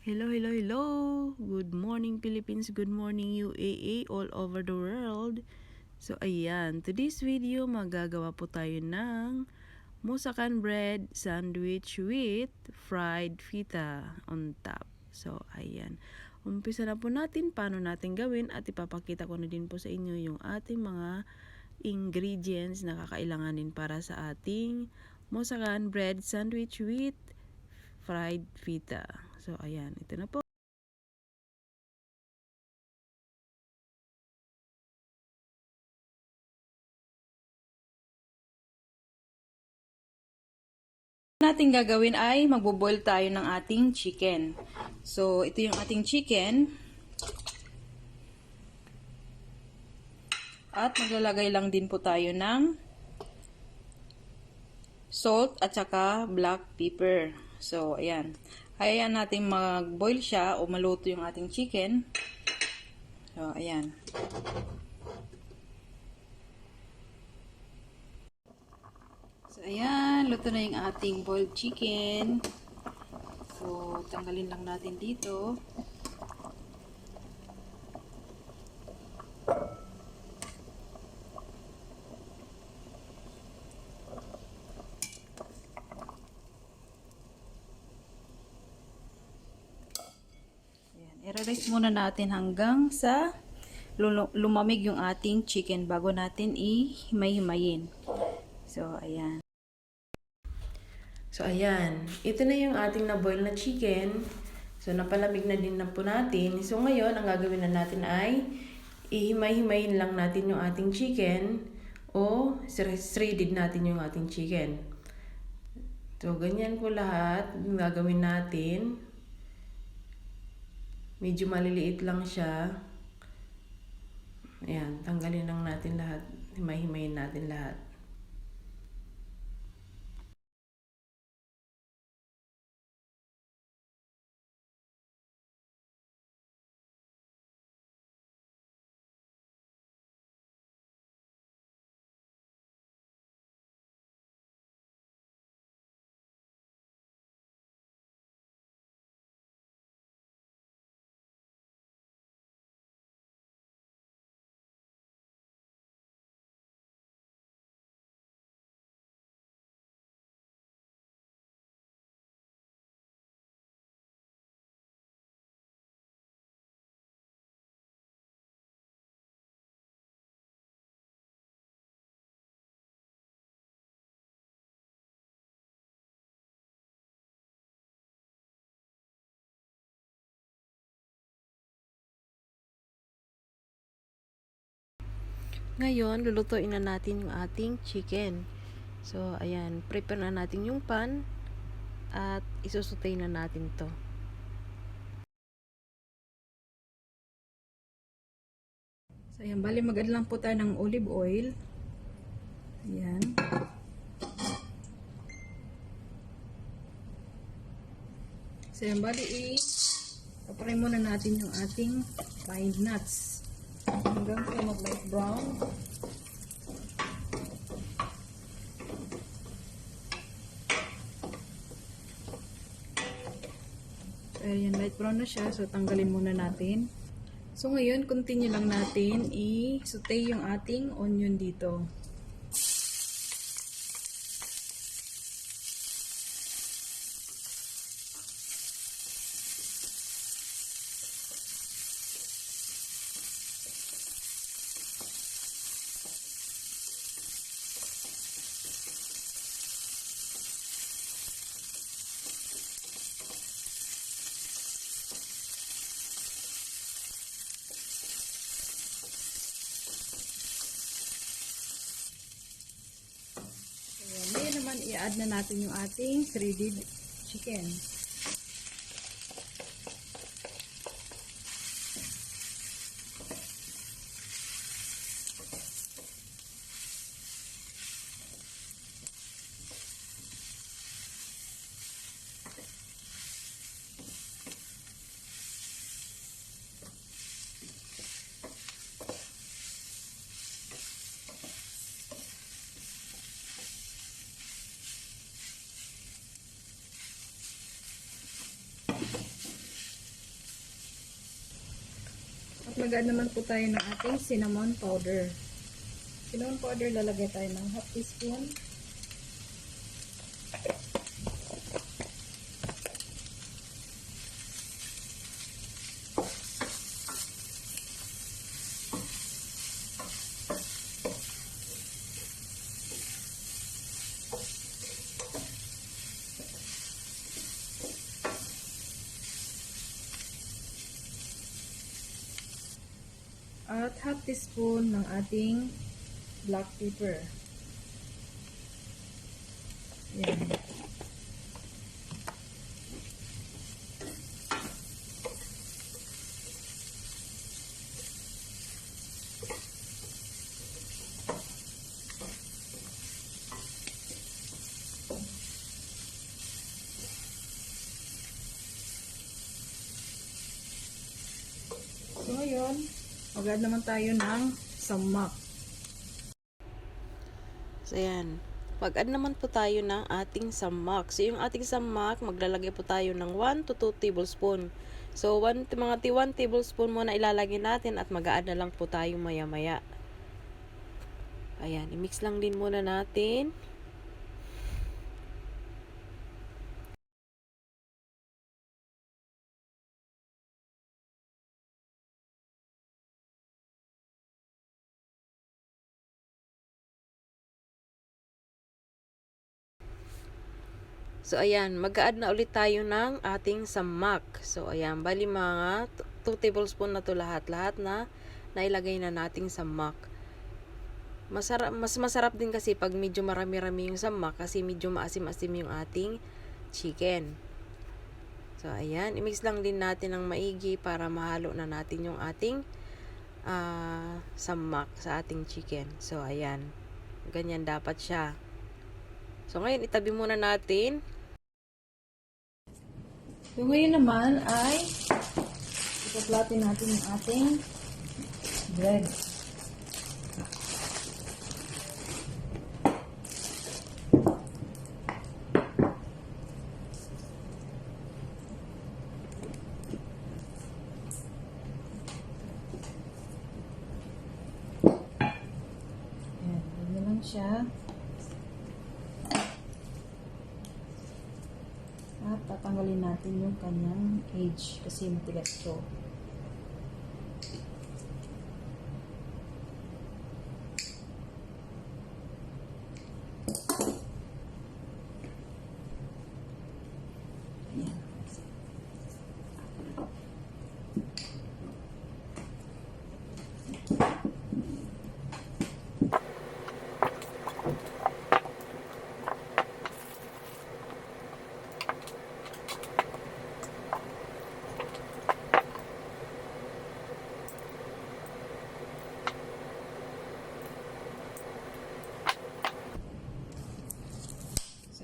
Hello, hello, hello! Good morning Philippines, good morning UAE, all over the world. So ayan, today's video magagawa po tayo ng Musakan bread sandwich with fried feta on top. So ayan, umpisa na po natin paano natin gawin at ipapakita ko na din po sa inyo yung ating mga ingredients na kakailanganin para sa ating Musakan bread sandwich with fried feta. So ayan, ito na po. Natin gagawin ay magbo-boil tayo ng ating chicken. So, ito yung ating chicken. At maglalagay lang din po tayo ng salt at saka black pepper. So, ayan. Hayaan natin mag-boil siya o maluto yung ating chicken. So, ayan. So, ayan. Luto na yung ating boiled chicken. So, tanggalin lang natin dito. I-rice muna natin hanggang sa lumamig yung ating chicken bago natin i-himay-himayin. So, ayan. So, ayan. Ito na yung ating na-boil na chicken. So, napalamig na din na po natin. So, ngayon, ang gagawin na natin ay ihimay-himayin lang natin yung ating chicken o shredded natin yung ating chicken. So, ganyan po lahat yung gagawin natin. Medyo maliliit lang siya. Ayan, tanggalin lang natin lahat. Himay-himayin natin lahat. Ngayon, lulutuin na natin yung ating chicken. So, ayan, prepare na natin yung pan at isusutay na natin to. So, ayan, bali mag-add lang po tayo ng olive oil. Ayan. So, ayan, bali papray muna natin yung ating pine nuts. Hanggang sa mag-light brown. So, ayan, light brown na siya. So, tanggalin muna natin. So, ngayon, continue lang natin i-saute yung ating onion dito. Ngayon naman, i-add na natin yung ating shredded chicken. mag-add naman po tayo ng ating cinnamon powder. Cinnamon powder, lalagay tayo ng half teaspoon. At half teaspoon ng ating black pepper. Yan. So ngayon, mag-add naman tayo ng samak. So, ayan. Mag-add naman po tayo ng ating samak. So, yung ating samak, maglalagay po tayo ng 1 to 2 tablespoon. So, mga 1 tablespoon muna ilalagay natin at mag-add na lang po tayo maya-maya. Ayan, i-mix lang din muna natin. So, ayan, mag-add na ulit tayo ng ating samak. So, ayan, bali mga 2 tablespoon na to lahat-lahat na nailagay na nating samak. Mas masarap din kasi pag medyo marami-rami yung samak kasi medyo maasim-asim yung ating chicken. So, ayan, i-mix lang din natin ng maigi para mahalo na natin yung ating samak sa ating chicken. So, ayan, ganyan dapat siya. So, ngayon, itabi muna natin. So ngayon naman ay ipa-flatten natin yung ating bread. Ayan, ganyan lang siya. At tatanggalin natin yung kanyang edge kasi matigas ito. Ayan.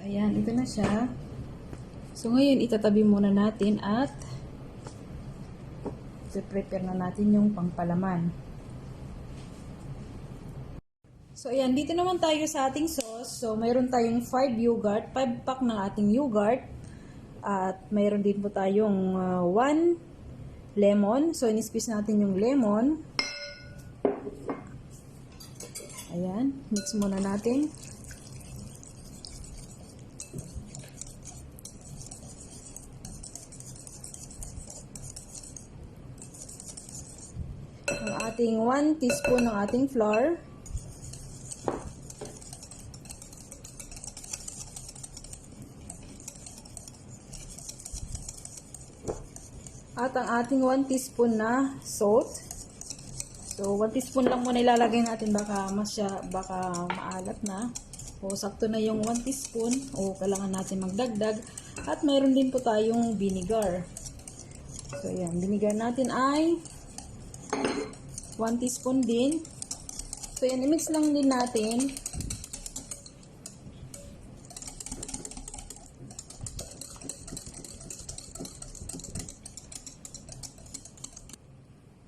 Ayan, ito na siya. So, ngayon, itatabi muna natin at prepare na natin yung pangpalaman. So, ayan, dito naman tayo sa ating sauce. So, mayroon tayong 5 yogurt, 5 pack ng ating yogurt. At mayroon din po tayong 1 lemon. So, in-squeeze natin yung lemon. Ayan, mix muna natin. Ang ating 1 teaspoon ng ating flour. At ang ating 1 teaspoon na salt. So 1 teaspoon lang muna ilalagay natin, baka maalat na. O sakto na yung 1 teaspoon o kailangan natin magdagdag. At mayroon din po tayong vinegar. So yan, vinegar natin ay 1 teaspoon din. So yan, i-mix lang din natin.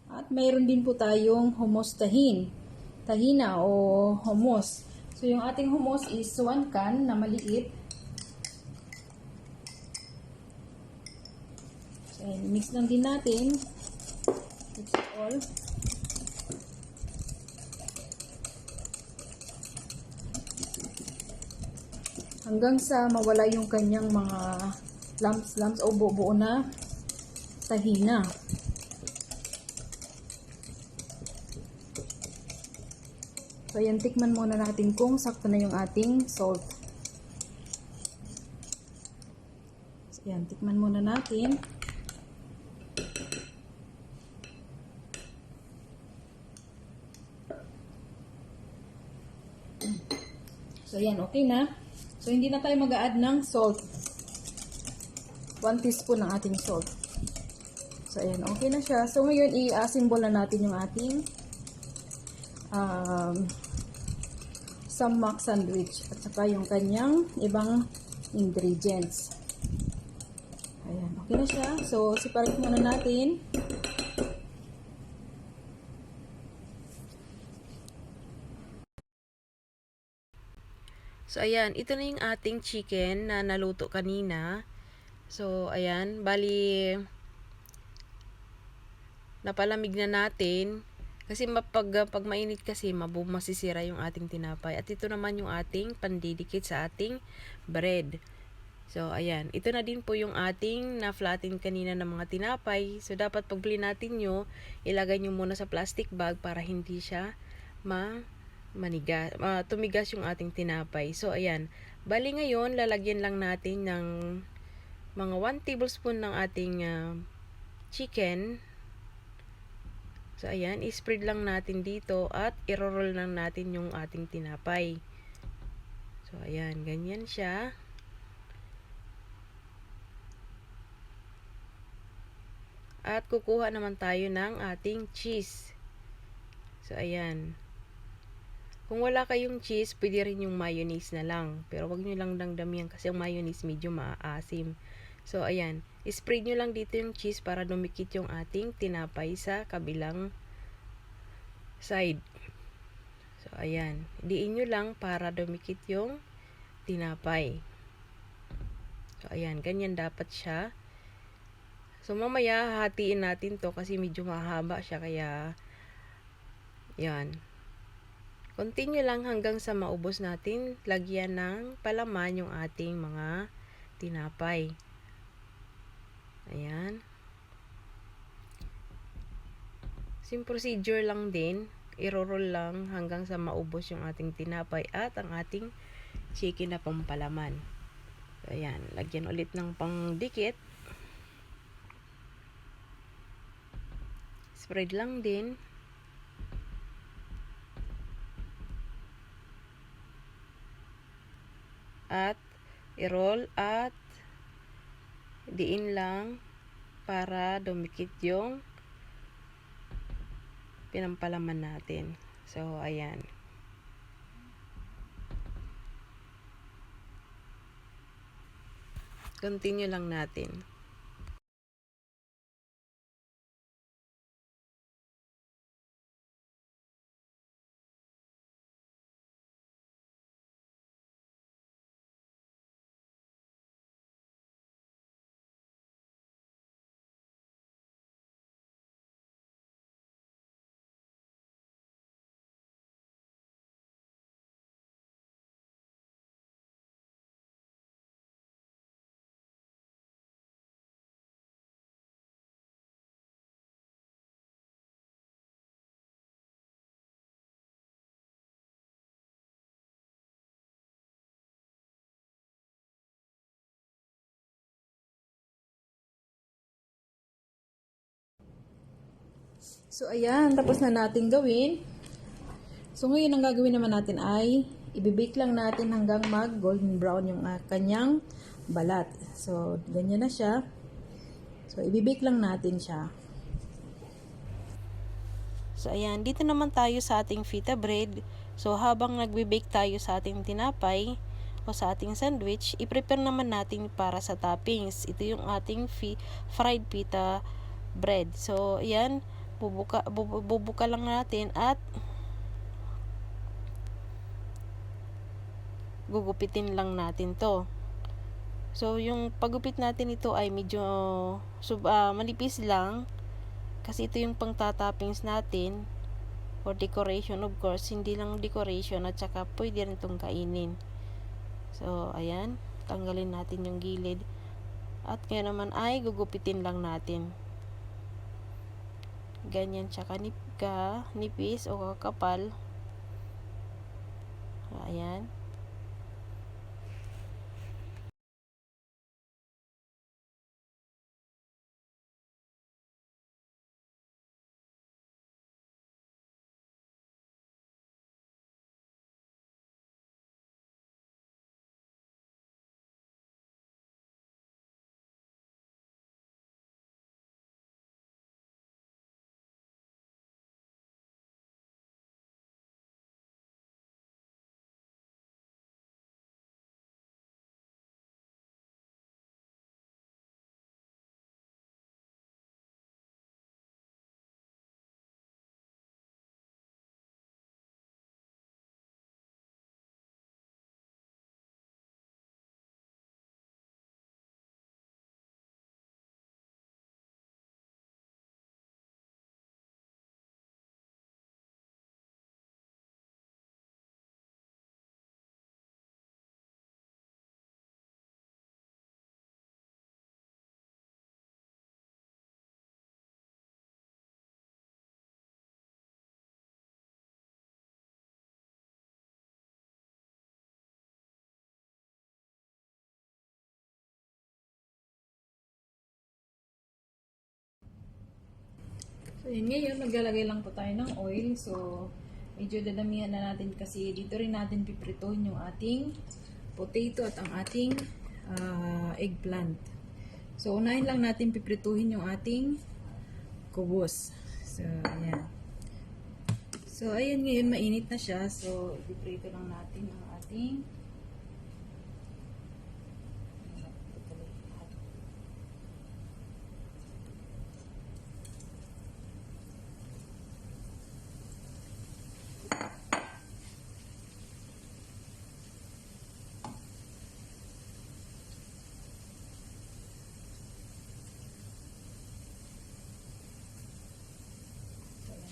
At mayroon din po tayong hummus tahina o hummus. So yung ating hummus is 1 can na maliit. So yan, i-mix lang din natin. Mix it all. Hanggang sa mawala yung kanyang mga lumps o buo na tahina. So, ayan, tikman muna natin kung sakto na yung ating salt. So, ayan, tikman muna natin. So, ayan, okay na. So, hindi na tayo mag-a-add ng salt. 1 teaspoon ng ating salt. So, ayan, okay na siya. So, ngayon, i-assemble na natin yung ating sammak sandwich at saka yung kanyang ibang ingredients. Ayan, okay na siya. So, separate muna natin. So, ayan, ito na yung ating chicken na naluto kanina. So, ayan, bali, napalamig na natin. Kasi pag mainit kasi, masisira yung ating tinapay. At ito naman yung ating pandidikit sa ating bread. So, ayan. Ito na din po yung ating na-flatten kanina ng mga tinapay. So, dapat pagbili natin nyo, ilagay nyo muna sa plastic bag para hindi siya tumigas yung ating tinapay. So, ayan. Bali ngayon, lalagyan lang natin ng mga 1 tablespoon ng ating chicken. So, ayan, i-spread lang natin dito at i-roll lang natin yung ating tinapay. So, ayan, ganyan siya. At kukuha naman tayo ng ating cheese. So, ayan. Kung wala kayong cheese, pwede rin yung mayonnaise na lang. Pero wag nyo lang damihan kasi yung mayonnaise medyo maaasim. So, ayan. I-spread nyo lang dito yung cheese para dumikit yung ating tinapay sa kabilang side. So, ayan. Diin nyo lang para dumikit yung tinapay. So, ayan. Ganyan dapat siya. So, mamaya hatiin natin to kasi medyo mahaba siya. Kaya, yan. Continue lang hanggang sa maubos natin. Lagyan ng palaman yung ating mga tinapay. Ayan. Same procedure lang din. I-roll lang hanggang sa maubos yung ating tinapay at ang ating chicken na pampalaman. So, ayan. Lagyan ulit ng pangdikit. Spread lang din. At i-roll at diin lang para dumikit yung pinampalaman natin. So, ayan. Continue lang natin. So, ayan. Tapos na natin gawin. So, ngayon ang gagawin naman natin ay ibibake lang natin hanggang mag golden brown yung kanyang balat. So, ganyan na siya. So, ibibake lang natin siya. So, ayan. Dito naman tayo sa ating feta bread. So, habang nagbe-bake tayo sa ating tinapay o sa ating sandwich, i-prepare naman natin para sa toppings. Ito yung ating fried pita bread. So, ayan. Bubuka lang natin at gugupitin lang natin to. So, yung paggupit natin ito ay medyo manipis lang Kasi ito yung pang-toppings natin for decoration, of course. Hindi lang decoration at saka pwede rin itong kainin. So, ayan. Tanggalin natin yung gilid. At ngayon naman ay gugupitin lang natin. Ganyan siya nipis o kakapal. Ayan. So, yun, ngayon, maglalagay lang po tayo ng oil. So, medyo dadamihan na natin kasi dito rin natin pipritohin yung ating potato at ang ating eggplant. So, unahin lang natin piprituhin yung ating kubos. So, ayan. So, ayan ngayon, mainit na siya. So, ipiprito lang natin ang ating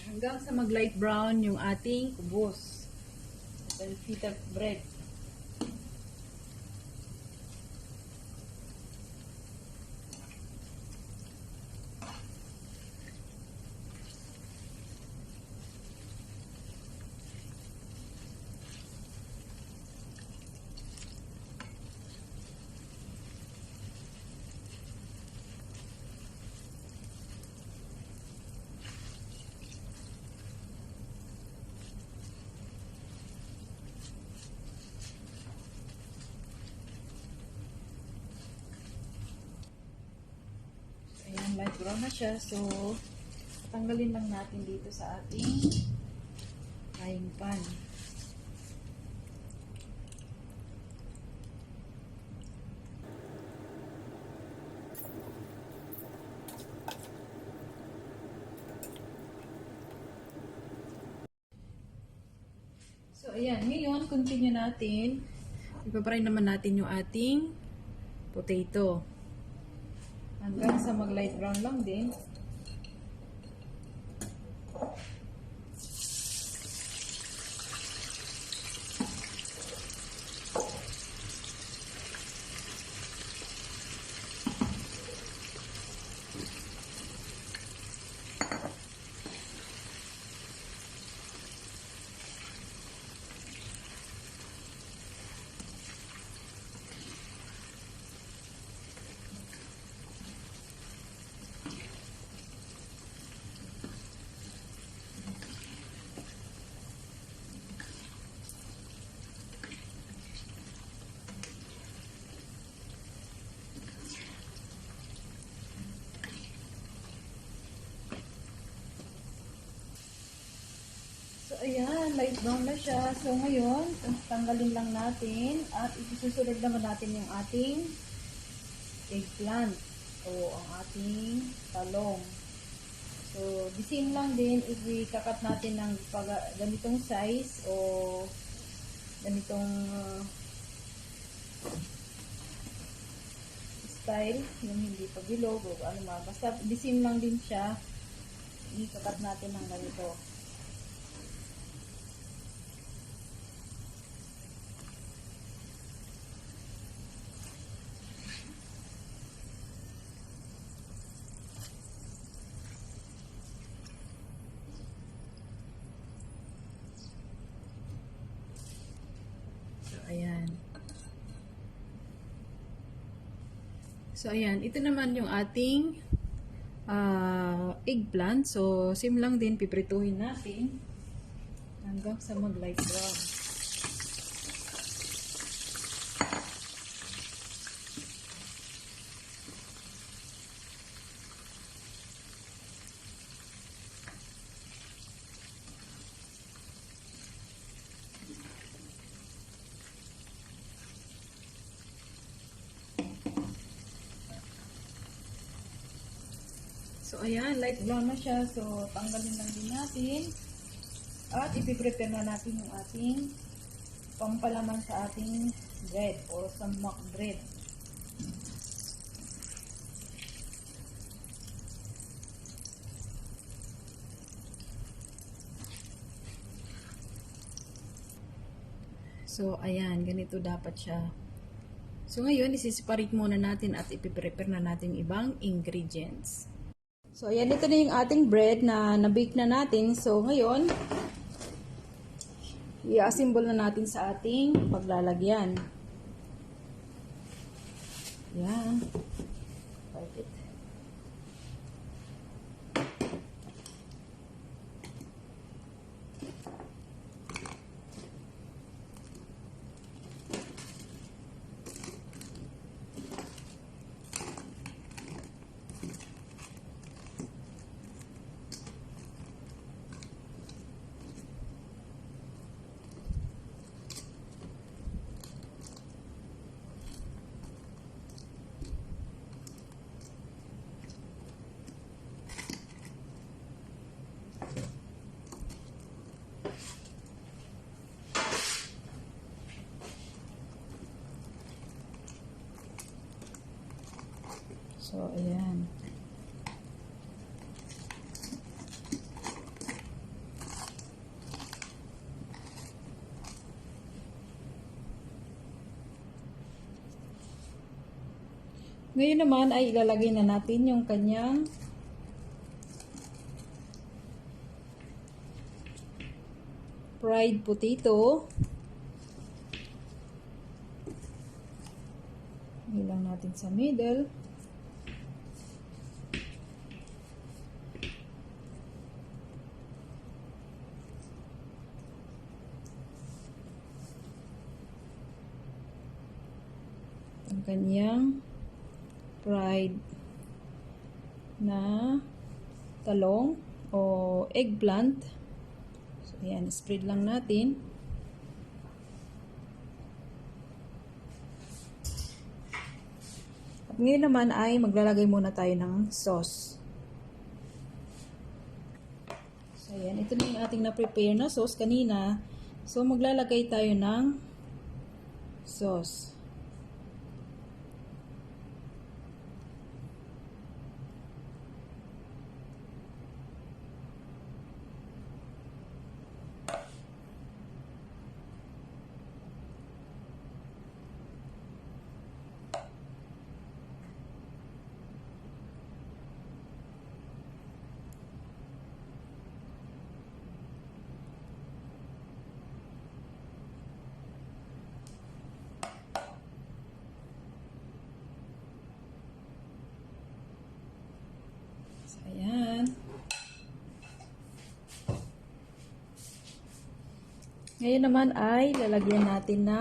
hanggang sa mag light brown yung ating kubos. Then pita bread. Ayan, light brown na siya. So, tanggalin lang natin dito sa ating frying pan. So, ayan. Ngayon, continue natin. Ipapry naman natin yung ating potato. Hanggang sa mag light brown lang din. So, ayan, light brown na siya. So, ngayon, tanggalin lang natin at isusunod naman natin yung ating eggplant o ang ating talong. So, the same lang din if we kakat natin ng ganitong size o ganitong style, yung hindi pa bilog o ano ma. Basta the same lang din siya ikakat natin ng ganito. So, ayan. So, ayan. Ito naman yung ating eggplant. So, same lang din. Piprituhin natin hanggang sa mag-light brown. So, ayan, light brown na siya. So, tanggalin lang din natin. At ipiprepare na natin yung ating pampalaman sa ating bread or sa mock bread. So, ayan, ganito dapat siya. So, ngayon, isiseparate muna natin at ipiprepare na natin ibang ingredients. So, ayan, ito na yung ating bread na na-bake na natin. So, ngayon, i-assemble na natin sa ating paglalagyan. Ayan. Perfect. So, ayan. Ngayon naman ay ilalagay na natin yung kanyang fried potato. Ilang natin sa middle. Ang kanyang fried na talong o eggplant. So, ayan, spread lang natin. At ngayon naman ay maglalagay muna tayo ng sauce. So, ayan, ito na yung ating na-prepare na sauce kanina. So, maglalagay tayo ng sauce. Ayan. Ngayon naman ay lalagyan natin na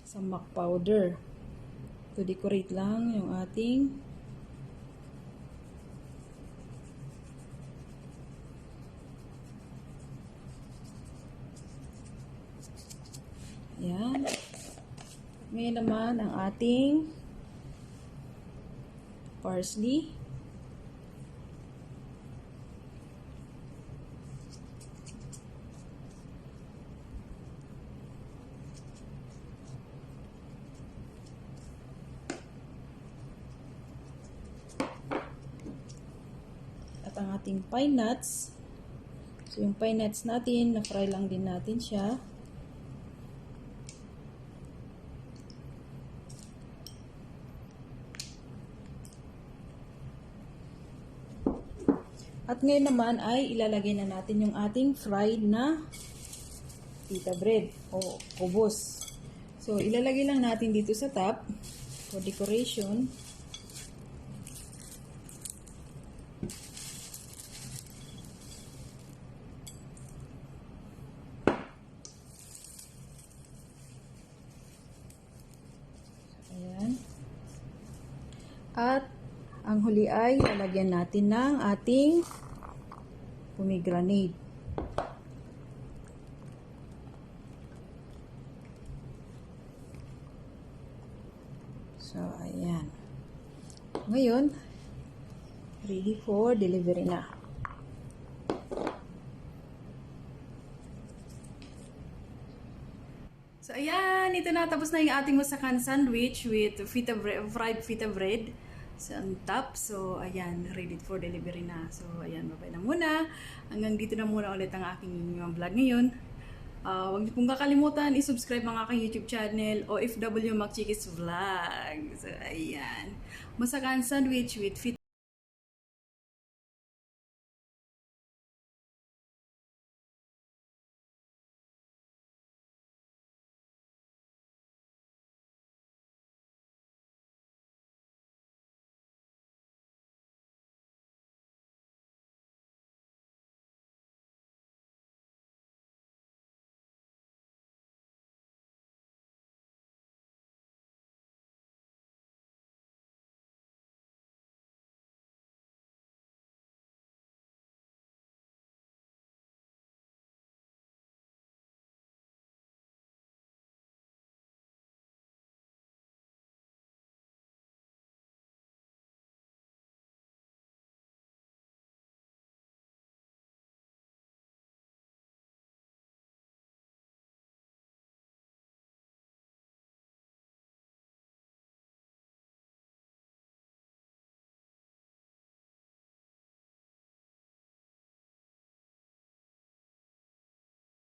samak powder. To decorate lang yung ating ayan. Ngayon naman ang ating parsley. At ang ating pine nuts. So, yung pine nuts natin, na-fry lang din natin siya. At ngayon naman ay ilalagay na natin yung ating fried na pita bread o kubos. So, ilalagay lang natin dito sa top for decoration. Ayan. At ang huli ay lalagyan natin ng ating pomegranate. So, ayan. Ngayon, ready for delivery na. So, ayan. Ito na. Tapos na yung ating masakan sandwich with fried feta bread sa top. So, ayan. Ready for delivery na. So, ayan. Bye-bye na muna. Hanggang dito na muna ulit ang aking vlog ngayon. Huwag niyo pong kakalimutan i-subscribe ang aking YouTube channel, OFW Macchikis Vlog. So, ayan. Masakan sandwich with